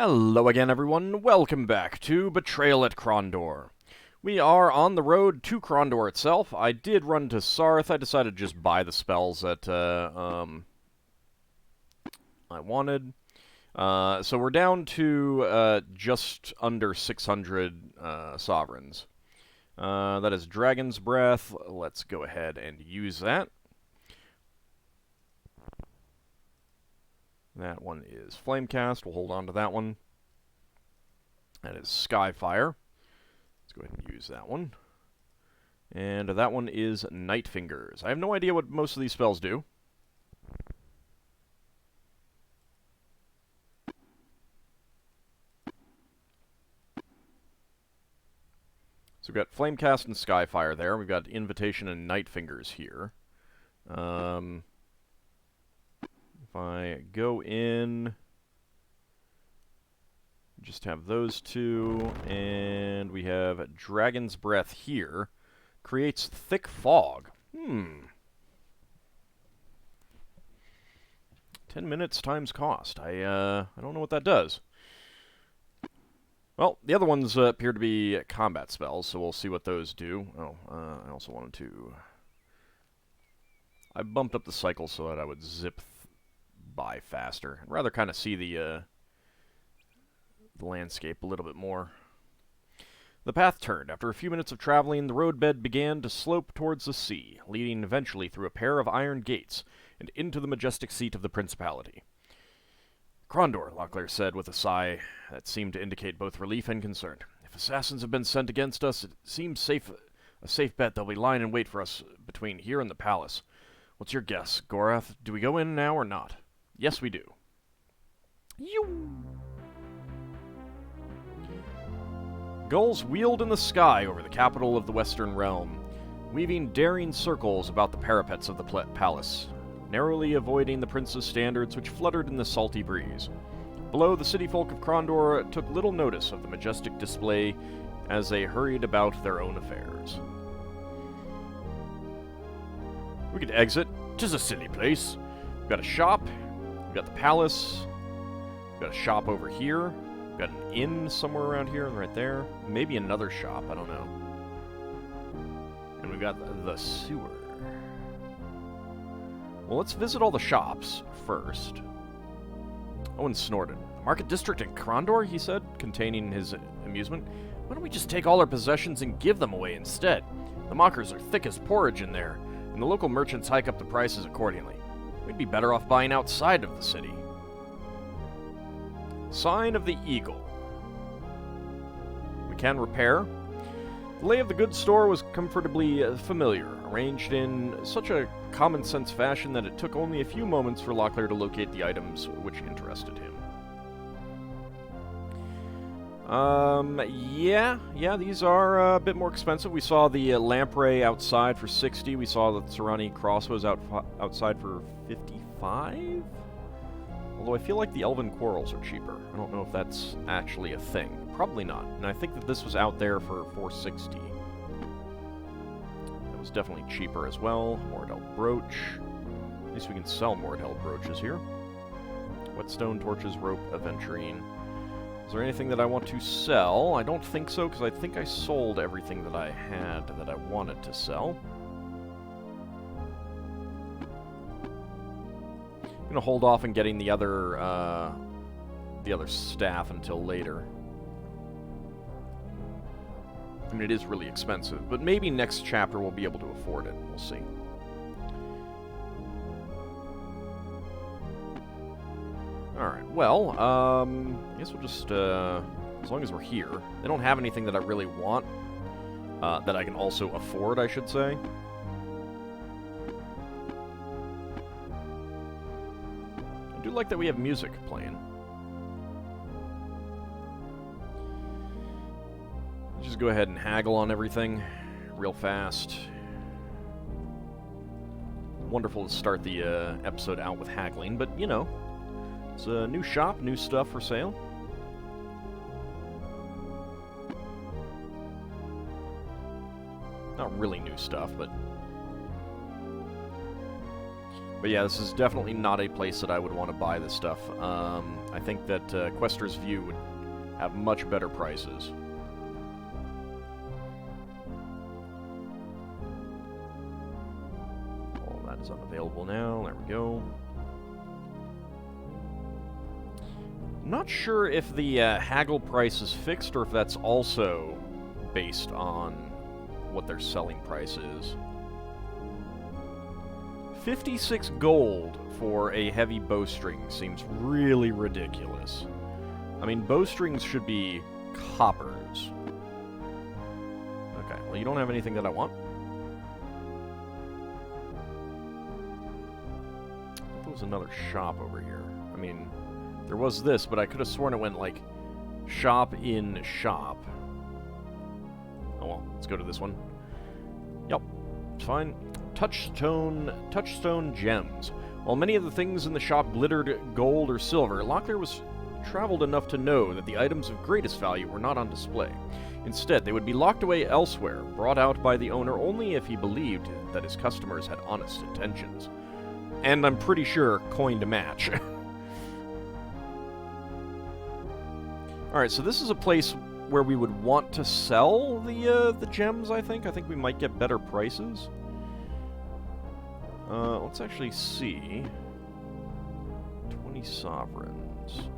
Hello again, everyone. Welcome back to Betrayal at Krondor. We are on the road to Krondor itself. I did run to Sarth. I decided to just buy the spells that I wanted. So we're down to just under 600 sovereigns. That is Dragon's Breath. Let's go ahead and use that. That one is Flamecast. We'll hold on to that one. That is Skyfire. Let's go ahead and use that one. And that one is Night Fingers. I have no idea what most of these spells do. So we've got Flamecast and Skyfire there. We've got Invitation and Night Fingers here. If I go in, just have those two, and we have Dragon's Breath here. Creates Thick Fog. 10 minutes times cost. I don't know what that does. Well, the other ones appear to be combat spells, so we'll see what those do. I also wanted to... I bumped up the cycle so that I would zip by faster. I'd rather kind of see the landscape a little bit more. The path turned. After a few minutes of traveling, the roadbed began to slope towards the sea, leading eventually through a pair of iron gates and into the majestic seat of the principality. Krondor, Locklear said with a sigh that seemed to indicate both relief and concern. If assassins have been sent against us, it seems a safe bet they'll be lying in wait for us between here and the palace. What's your guess, Gorath? Do we go in now or not? Yes, we do. Gulls wheeled in the sky over the capital of the Western Realm, weaving daring circles about the parapets of the palace, narrowly avoiding the prince's standards which fluttered in the salty breeze. Below, the city folk of Krondor took little notice of the majestic display as they hurried about their own affairs. We could exit. 'Tis a silly place. We've got a shop. We've got the palace. We've got a shop over here. We've got an inn somewhere around here and right there. Maybe another shop. I don't know. And we've got the sewer. Well, let's visit all the shops first. Owen snorted. Market district in Krondor, he said, containing his amusement. Why don't we just take all our possessions and give them away instead? The mockers are thick as porridge in there, and the local merchants hike up the prices accordingly. We'd be better off buying outside of the city. Sign of the Eagle. We can repair. The lay of the goods store was comfortably familiar, arranged in such a common-sense fashion that it took only a few moments for Locklear to locate the items which interested him. Yeah, these are a bit more expensive. We saw the lamprey outside for 60. We saw the Tsarani crossbows outside for 55? Although I feel like the elven quarrels are cheaper. I don't know if that's actually a thing. Probably not. And I think that this was out there for 460. That was definitely cheaper as well. Mordel brooch. At least we can sell Mordel brooches here. Whetstone, torches, rope, aventurine. Is there anything that I want to sell? I don't think so, because I think I sold everything that I had that I wanted to sell. I'm going to hold off on getting the other staff until later. I mean, it is really expensive, but maybe next chapter we'll be able to afford it. We'll see. Alright, well, I guess we'll just, as long as we're here. They don't have anything that I really want, that I can also afford, I should say. I do like that we have music playing. Just go ahead and haggle on everything real fast. Wonderful to start the episode out with haggling, but, you know, it's a new shop, new stuff for sale. Not really new stuff, but But yeah, this is definitely not a place that I would want to buy this stuff. I think that Quester's View would have much better prices. All that is unavailable now. There we go. I'm not sure if the haggle price is fixed or if that's also based on what their selling price is. 56 gold for a heavy bowstring seems really ridiculous. I mean, bowstrings should be coppers. Okay, well, you don't have anything that I want. There was another shop over here. I mean, there was this, but I could have sworn it went, like, shop in shop. Oh well, let's go to this one. Yep, it's fine. Touchstone gems. While many of the things in the shop glittered gold or silver, Locklear was traveled enough to know that the items of greatest value were not on display. Instead, they would be locked away elsewhere, brought out by the owner only if he believed that his customers had honest intentions. And I'm pretty sure coin to match. Alright, so this is a place where we would want to sell the gems, I think. I think we might get better prices. Let's actually see. 20 sovereigns.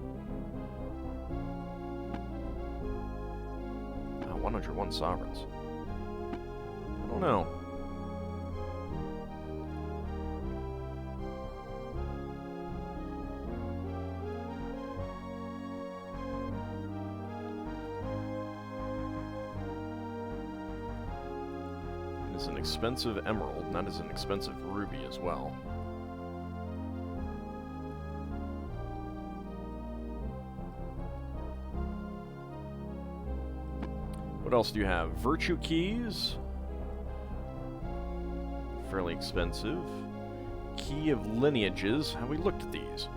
101 sovereigns. I don't know. It's an expensive emerald, and that is an expensive ruby as well. What else do you have? Virtue keys. Fairly expensive. Key of lineages. Have we looked at these?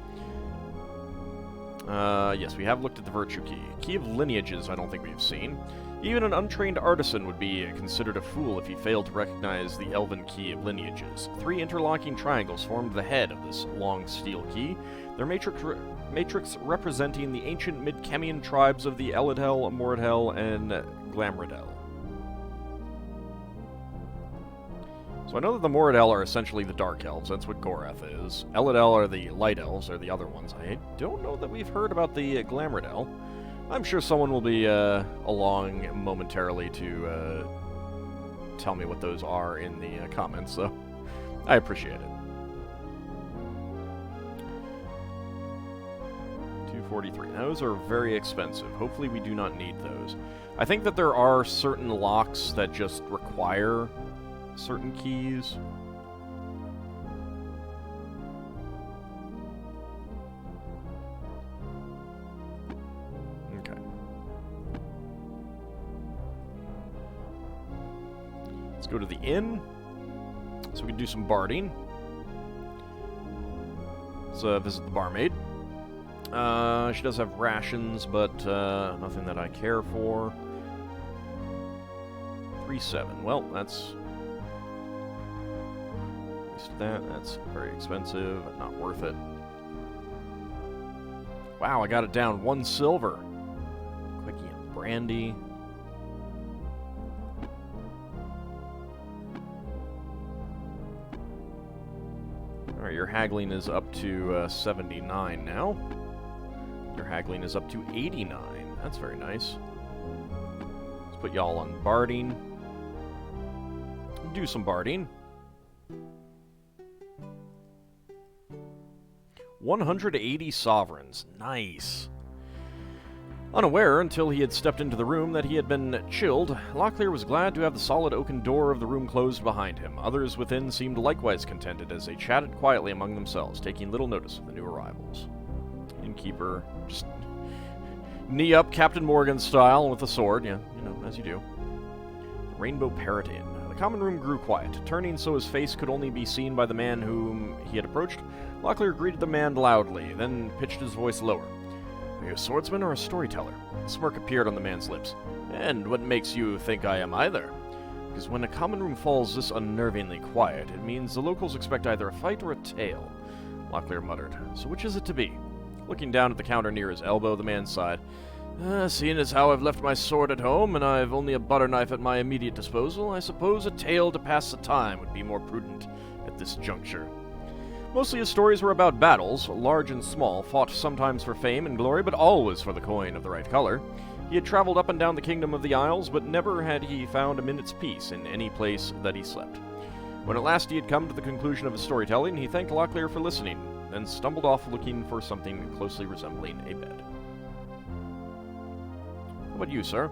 Yes, we have looked at the virtue key. Key of lineages, I don't think we've seen. Even an untrained artisan would be considered a fool if he failed to recognize the elven key of lineages. 3 interlocking triangles formed the head of this long steel key, their matrix representing the ancient Midkemian tribes of the Elidel, Moradel, and Glamridel. So I know that the Moradel are essentially the Dark Elves, that's what Gorath is. Elidel are the Light Elves, or the other ones. I don't know that we've heard about the Glamridel. I'm sure someone will be along momentarily to tell me what those are in the comments, so I appreciate it. 243. Those are very expensive. Hopefully we do not need those. I think that there are certain locks that just require certain keys. Okay. Let's go to the inn, so we can do some barding. Let's visit the barmaid. She does have rations, but nothing that I care for. 3-7. Well, that's... That's very expensive, not worth it. Wow, I got it down 1 silver. Quickie and brandy. Alright, your haggling is up to 79 now. Your haggling is up to 89. That's very nice. Let's put y'all on barding. Do some barding. 180 sovereigns. Nice. Unaware, until he had stepped into the room, that he had been chilled, Locklear was glad to have the solid oaken door of the room closed behind him. Others within seemed likewise contented as they chatted quietly among themselves, taking little notice of the new arrivals. Innkeeper, just knee up Captain Morgan style with a sword, yeah, you know, as you do. The Rainbow Parrot Inn. The common room grew quiet. Turning so his face could only be seen by the man whom he had approached, Locklear greeted the man loudly, then pitched his voice lower. Are you a swordsman or a storyteller? A smirk appeared on the man's lips. And what makes you think I am either? Because when a common room falls this unnervingly quiet, it means the locals expect either a fight or a tale, Locklear muttered. So which is it to be? Looking down at the counter near his elbow, the man sighed. Seeing as how I've left my sword at home, and I've only a butter knife at my immediate disposal, I suppose a tale to pass the time would be more prudent at this juncture. Mostly his stories were about battles, large and small, fought sometimes for fame and glory, but always for the coin of the right color. He had traveled up and down the kingdom of the Isles, but never had he found a minute's peace in any place that he slept. When at last he had come to the conclusion of his storytelling, he thanked Locklear for listening, then stumbled off looking for something closely resembling a bed. How about you, sir?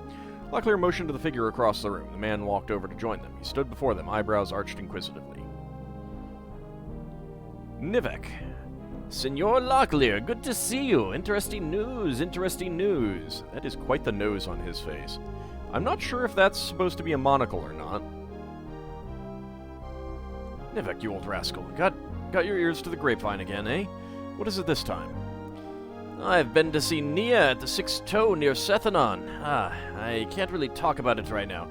Locklear motioned to the figure across the room. The man walked over to join them. He stood before them, eyebrows arched inquisitively. Nivek. Senor Locklear, good to see you. Interesting news, interesting news. That is quite the nose on his face. I'm not sure if that's supposed to be a monocle or not. Nivek, you old rascal. Got your ears to the grapevine again, eh? What is it this time? I've been to see Nia at the Sixth Toe near Sethanon. I can't really talk about it right now.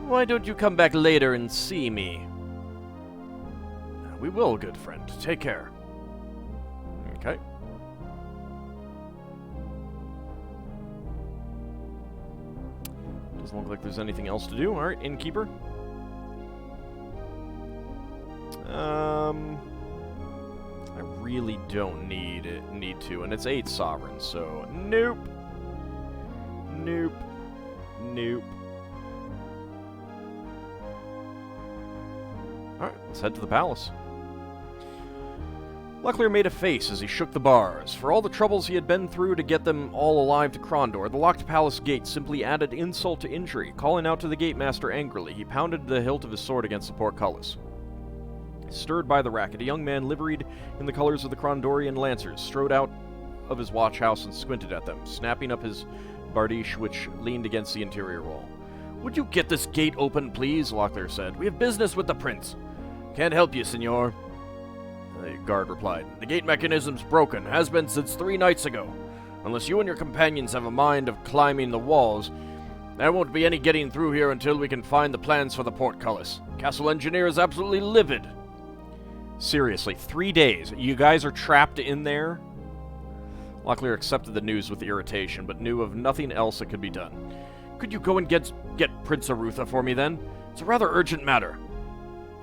Why don't you come back later and see me? We will, good friend. Take care. Okay. Doesn't look like there's anything else to do. Alright, innkeeper. I really don't need to, and it's 8 sovereigns, so nope. Nope. Nope. Alright, let's head to the palace. Locklear made a face as he shook the bars. For all the troubles he had been through to get them all alive to Krondor, the locked palace gate simply added insult to injury. Calling out to the gatemaster angrily, he pounded the hilt of his sword against the portcullis. Stirred by the racket, a young man liveried in the colors of the Krondorian Lancers strode out of his watchhouse and squinted at them, snapping up his bardiche which leaned against the interior wall. Would you get this gate open, please? Locklear said. We have business with the prince. Can't help you, senor. The guard replied. The gate mechanism's broken, has been since 3 nights ago. Unless you and your companions have a mind of climbing the walls, there won't be any getting through here until we can find the plans for the portcullis. Castle engineer is absolutely livid. Seriously, 3 days. You guys are trapped in there? Locklear accepted the news with irritation, but knew of nothing else that could be done. Could you go and get Prince Arutha for me, then? It's a rather urgent matter.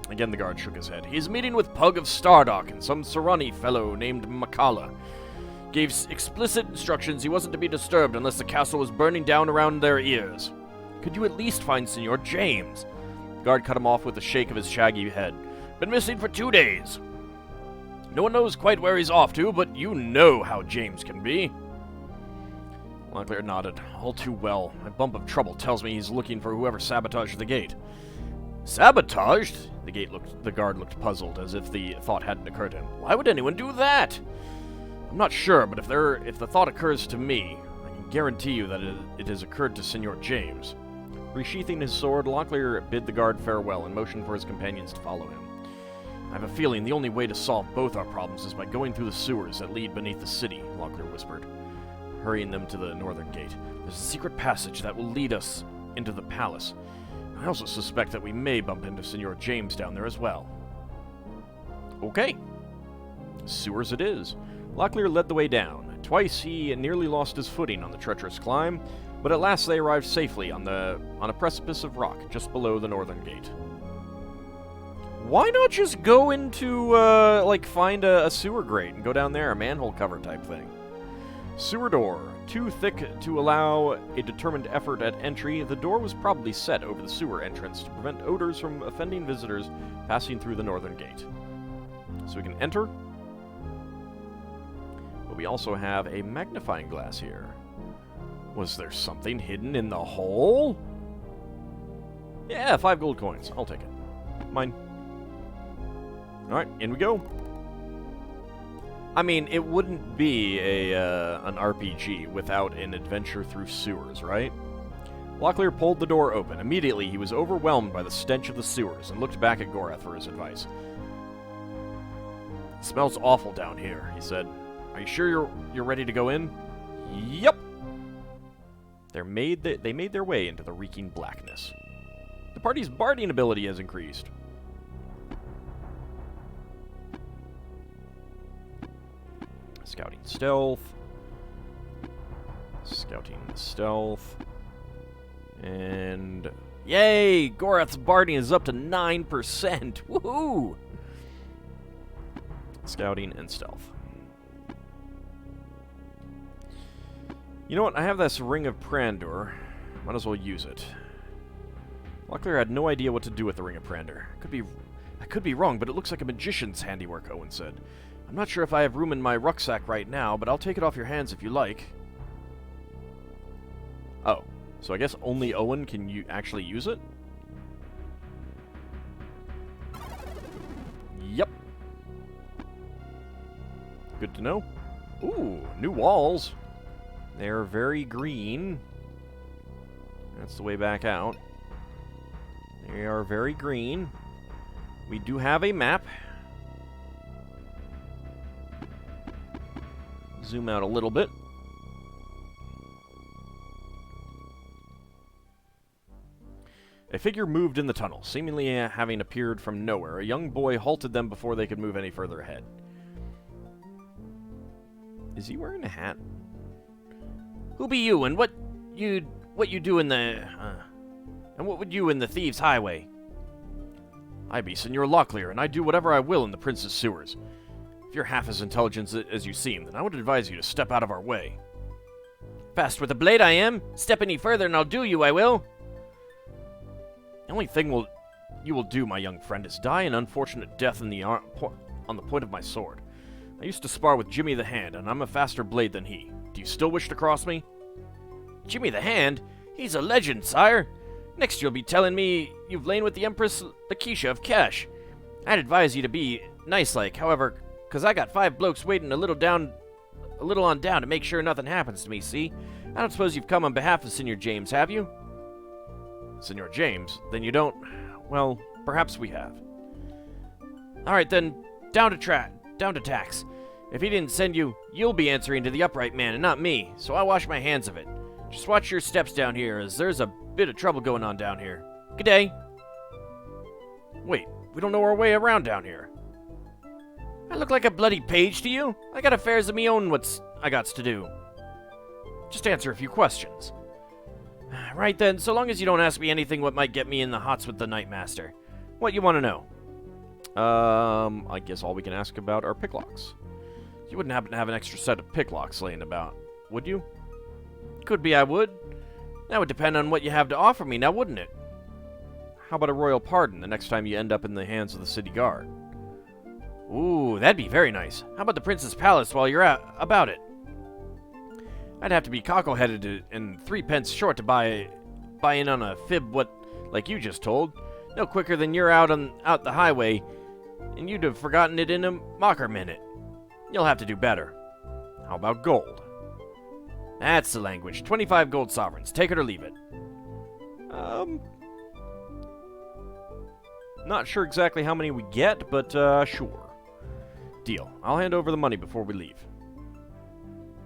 Again, the guard shook his head. He's meeting with Pug of Stardock and some Serani fellow named Makala. Gave explicit instructions he wasn't to be disturbed unless the castle was burning down around their ears. Could you at least find Senor James? The guard cut him off with a shake of his shaggy head. Been missing for 2 days. No one knows quite where he's off to, but you know how James can be. Locklear nodded. All too well. My bump of trouble tells me he's looking for whoever sabotaged the gate. Sabotaged? The guard looked puzzled, as if the thought hadn't occurred to him. Why would anyone do that? I'm not sure, but if the thought occurs to me, I can guarantee you that it has occurred to Senor James. Resheathing his sword, Locklear bid the guard farewell and motioned for his companions to follow him. I have a feeling the only way to solve both our problems is by going through the sewers that lead beneath the city, Locklear whispered, hurrying them to the northern gate. There's a secret passage that will lead us into the palace. I also suspect that we may bump into Senor James down there as well. Okay. Sewers it is. Locklear led the way down. Twice he nearly lost his footing on the treacherous climb, but at last they arrived safely on a precipice of rock just below the northern gate. Why not just go into, find a sewer grate and go down there, a manhole cover type thing? Sewer door. Too thick to allow a determined effort at entry, the door was probably set over the sewer entrance to prevent odors from offending visitors passing through the northern gate. So we can enter. But we also have a magnifying glass here. Was there something hidden in the hole? Yeah, 5 gold coins. I'll take it. Mine. Alright, in we go. I mean, it wouldn't be an RPG without an adventure through sewers, right? Locklear pulled the door open. Immediately, he was overwhelmed by the stench of the sewers and looked back at Gorath for his advice. It smells awful down here, he said. Are you sure you're ready to go in? Yep. They made their way into the reeking blackness. The party's barding ability has increased. Scouting stealth. Scouting stealth. And yay! Gorath's barding is up to 9%. Woohoo! Scouting and stealth. You know what? I have this Ring of Krondor. Might as well use it. Luckily, I had no idea what to do with the Ring of Krondor. I could be wrong, but it looks like a magician's handiwork, Owen said. I'm not sure if I have room in my rucksack right now, but I'll take it off your hands if you like. Oh, so I guess only Owen can actually use it? Yep. Good to know. Ooh, new walls. They're very green. That's the way back out. They are very green. We do have a map. Zoom out a little bit. A figure moved in the tunnel, seemingly having appeared from nowhere. A young boy halted them before they could move any further ahead. Is he wearing a hat? Who be you, and what you do in the... and what would you in the Thieves' Highway? I be Senor Locklear, and I do whatever I will in the Prince's sewers. If you're half as intelligent as you seem, then I would advise you to step out of our way. Fast with the blade I am. Step any further and I'll do you, I will. The only thing you will do, my young friend, is die an unfortunate death on the point of my sword. I used to spar with Jimmy the Hand, and I'm a faster blade than he. Do you still wish to cross me? Jimmy the Hand? He's a legend, sire. Next you'll be telling me you've lain with the Empress Lakeisha of Kesh. I'd advise you to be nice-like, however, 'cause I got 5 blokes waiting a little on down to make sure nothing happens to me, see? I don't suppose you've come on behalf of Senor James, have you? Senor James? Then you don't... Well, perhaps we have. Alright then, down to tax. If he didn't send you, you'll be answering to the upright man and not me, so I wash my hands of it. Just watch your steps down here, as there's a bit of trouble going on down here. Good day. Wait, we don't know our way around down here. I look like a bloody page to you? I got affairs of me own what's I gots to do. Just answer a few questions. Right then, so long as you don't ask me anything what might get me in the hots with the Nightmaster. What you want to know? I guess all we can ask about are picklocks. You wouldn't happen to have an extra set of picklocks laying about, would you? Could be I would. That would depend on what you have to offer me, now wouldn't it? How about a royal pardon the next time you end up in the hands of the city guard? Ooh, that'd be very nice. How about the Prince's Palace while you're about it? I'd have to be cockle-headed and 3 pence short to buy in on a fib like you just told. No quicker than you're out the highway, and you'd have forgotten it in a mocker minute. You'll have to do better. How about gold? That's the language. 25 gold sovereigns. Take it or leave it. Not sure exactly how many we get, but sure. Deal. I'll hand over the money before we leave.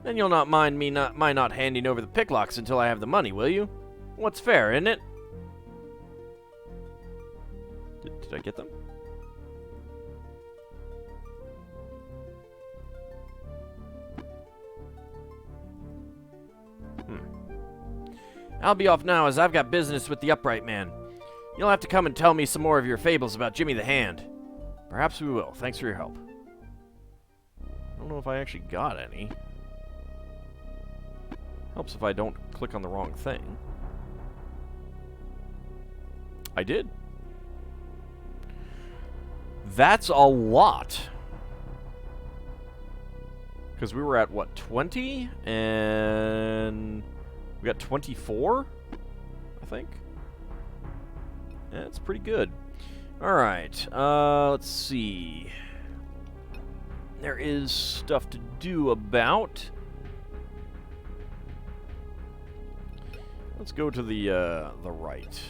Then you'll not mind me not handing over the picklocks until I have the money, will you? What's fair, isn't it? Did I get them? I'll be off now, as I've got business with the upright man. You'll have to come and tell me some more of your fables about Jimmy the Hand. Perhaps we will. Thanks for your help. I don't know if I actually got any. Helps if I don't click on the wrong thing. I did. That's a lot. Because we were at, what, 20? And we got 24, I think. That's pretty good. Alright, let's see. There is stuff to do about. Let's go to the right.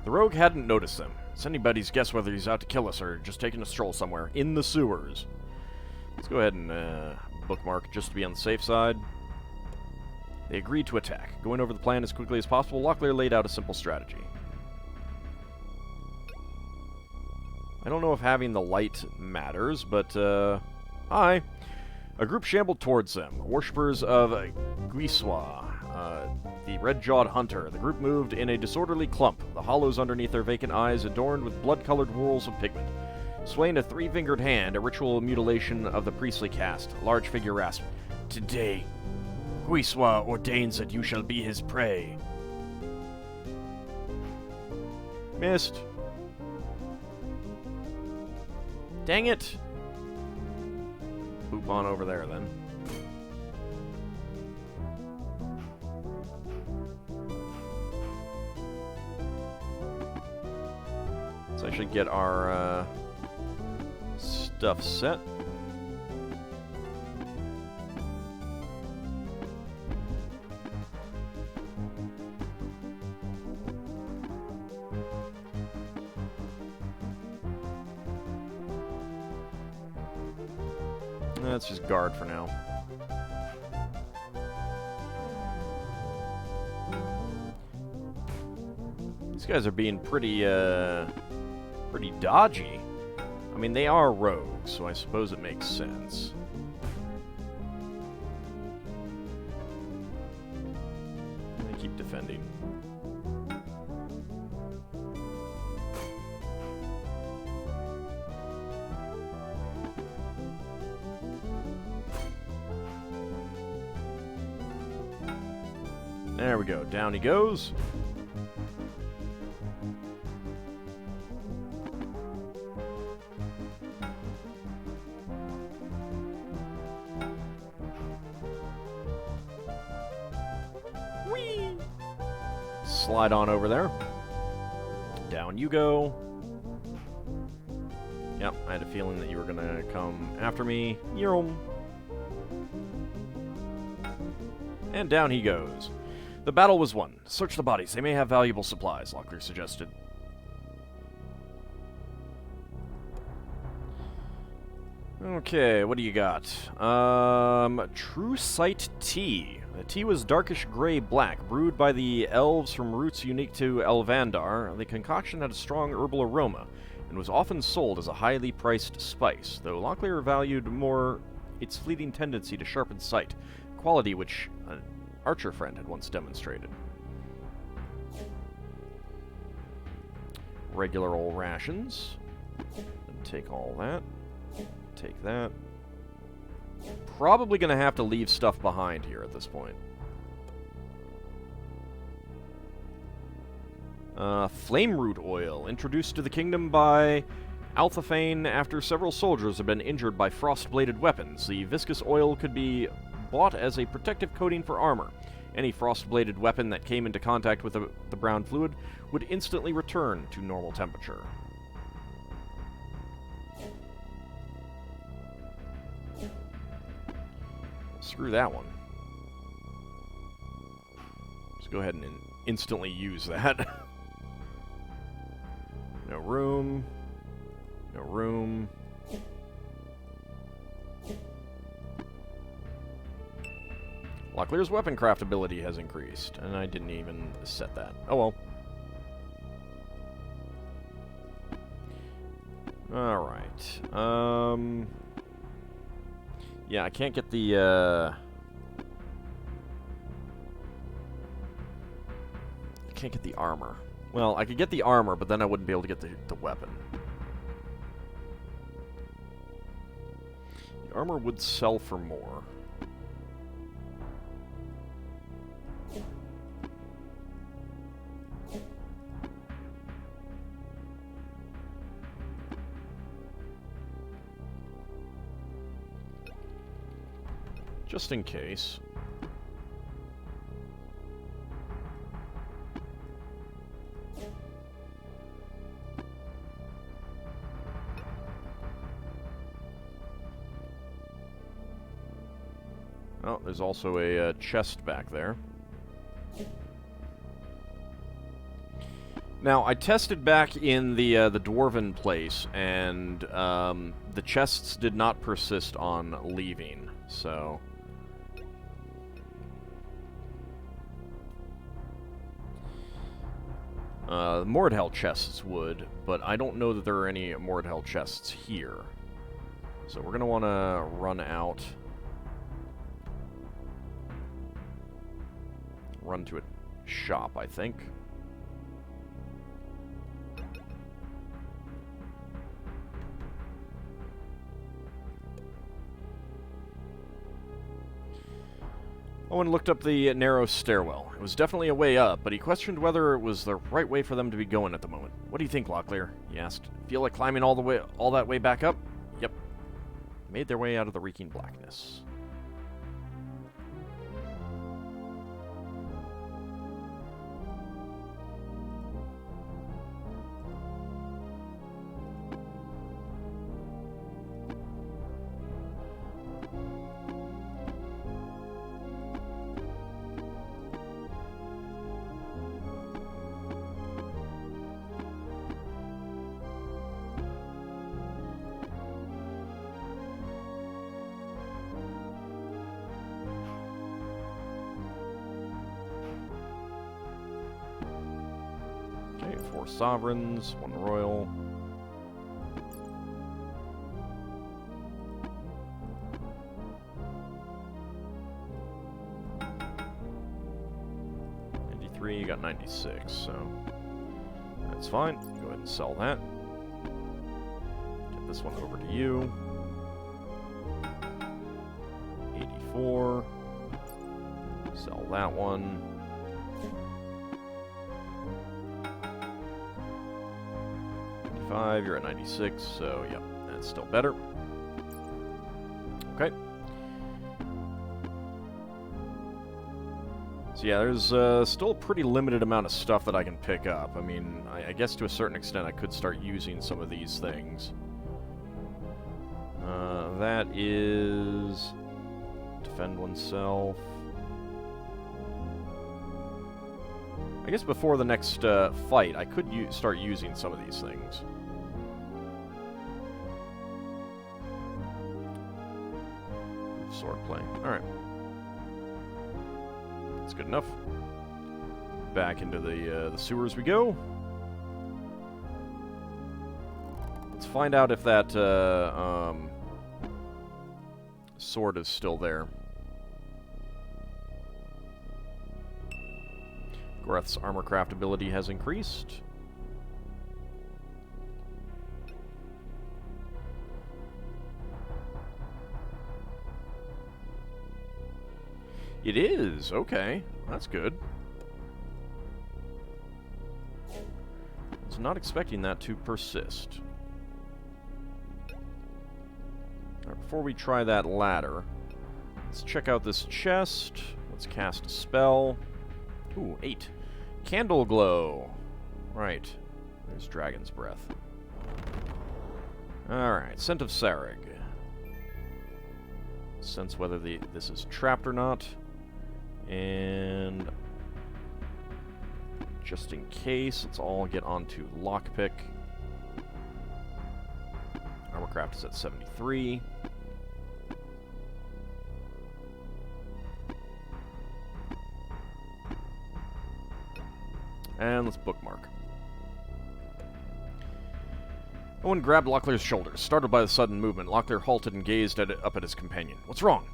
The rogue hadn't noticed them. It's anybody's guess whether he's out to kill us or just taking a stroll somewhere in the sewers. Let's go ahead and bookmark just to be on the safe side. They agreed to attack. Going over the plan as quickly as possible, Locklear laid out a simple strategy. I don't know if having the light matters, but, hi. A group shambled towards them, worshippers of Guiswa, the red-jawed hunter. The group moved in a disorderly clump, the hollows underneath their vacant eyes adorned with blood-colored whorls of pigment. Swaying a three-fingered hand, a ritual mutilation of the priestly caste, a large figure rasped, "Today, Guiswa ordains that you shall be his prey." Missed. Dang it! Boop on over there, then. Let's actually get our stuff set. Let's just guard for now. These guys are being pretty dodgy. I mean, they are rogues, so I suppose it makes sense. They keep defending. There we go. Down he goes. Whee! Slide on over there. Down you go. Yep, I had a feeling that you were going to come after me. Yum. And down he goes. The battle was won. Search the bodies. They may have valuable supplies, Locklear suggested. Okay, what do you got? True Sight Tea. The tea was darkish gray-black, brewed by the elves from roots unique to Elvandar. The concoction had a strong herbal aroma, and was often sold as a highly priced spice, though Locklear valued more its fleeting tendency to sharpen sight, quality which an archer friend had once demonstrated. Regular old rations. Take all that. Take that. Probably going to have to leave stuff behind here at this point. Flame root oil, introduced to the kingdom by Althafane after several soldiers had been injured by frost-bladed weapons. The viscous oil could be bought as a protective coating for armor. Any frost-bladed weapon that came into contact with the brown fluid would instantly return to normal temperature. Screw that one. Just go ahead and instantly use that. No room. No room. Locklear's weapon craft ability has increased, and I didn't even set that. Oh well. Alright. Yeah, I can't get the, I can't get the armor. Well, I could get the armor, but then I wouldn't be able to get the weapon. The armor would sell for more. Just in case. Oh, there's also a chest back there. Now, I tested back in the Dwarven place, and the chests did not persist on leaving, so... Mordhell chests would, but I don't know that there are any Mordhell chests here. So we're going to want to run out. Run to a shop, I think. Owen looked up the narrow stairwell. It was definitely a way up, but he questioned whether it was the right way for them to be going at the moment. "What do you think, Locklear?" he asked. "Feel like climbing all that way back up?" "Yep." Made their way out of the reeking blackness. Okay, 4 sovereigns, 1 royal. You got 96, so that's fine. Go ahead and sell that. Get this one over to you. 84. Sell that one. You're at 96, so yep, that's still better. Okay. So yeah, there's still a pretty limited amount of stuff that I can pick up. I mean, I guess to a certain extent I could start using some of these things. That is... defend oneself. I guess before the next fight, I could start using some of these things. Swordplay. Alright. That's good enough. Back into the sewers we go. Let's find out if that sword is still there. Goreth's armor craft ability has increased. It is! Okay. That's good. I was not expecting that to persist. Alright, before we try that ladder, let's check out this chest. Let's cast a spell. Ooh, 8. Candle glow. Right. There's Dragon's Breath. Alright, Scent of Sareg. Sense whether this is trapped or not. And just in case, let's all get onto Lockpick. Armorcraft is at 73. And let's bookmark. Owen grabbed Locklear's shoulders. Startled by the sudden movement, Locklear halted and gazed up at his companion. "What's wrong?"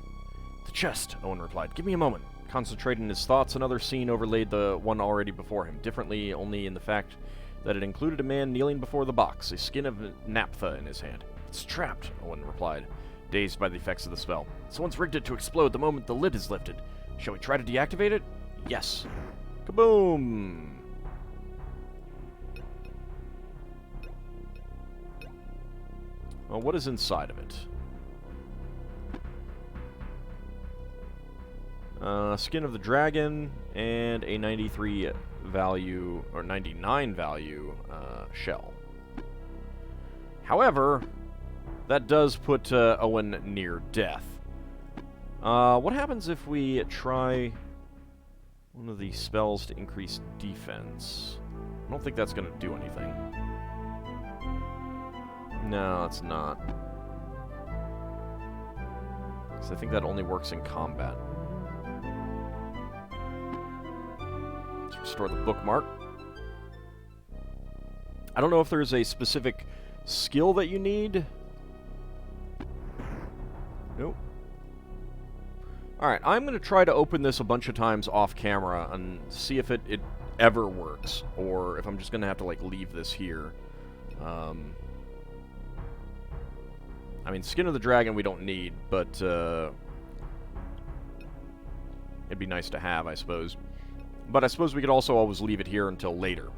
"The chest," Owen replied. "Give me a moment." Concentrating his thoughts, another scene overlaid the one already before him, differently only in the fact that it included a man kneeling before the box, a skin of naphtha in his hand. "It's trapped," Owen replied, dazed by the effects of the spell. "Someone's rigged it to explode the moment the lid is lifted. Shall we try to deactivate it?" "Yes." Kaboom! Well, what is inside of it? Skin of the dragon, and a 93 value, or 99 value, shell. However, that does put Owen near death. What happens if we try one of the spells to increase defense? I don't think that's going to do anything. No, it's not. Because I think that only works in combat. Let's restore the bookmark. I don't know if there's a specific skill that you need. Nope. Alright, I'm going to try to open this a bunch of times off camera and see if it ever works, or if I'm just going to have to, like, leave this here. I mean, Skin of the Dragon we don't need, but it'd be nice to have, I suppose. But I suppose we could also always leave it here until later.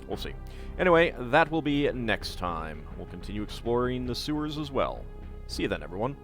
We'll see. Anyway, that will be next time. We'll continue exploring the sewers as well. See you then, everyone.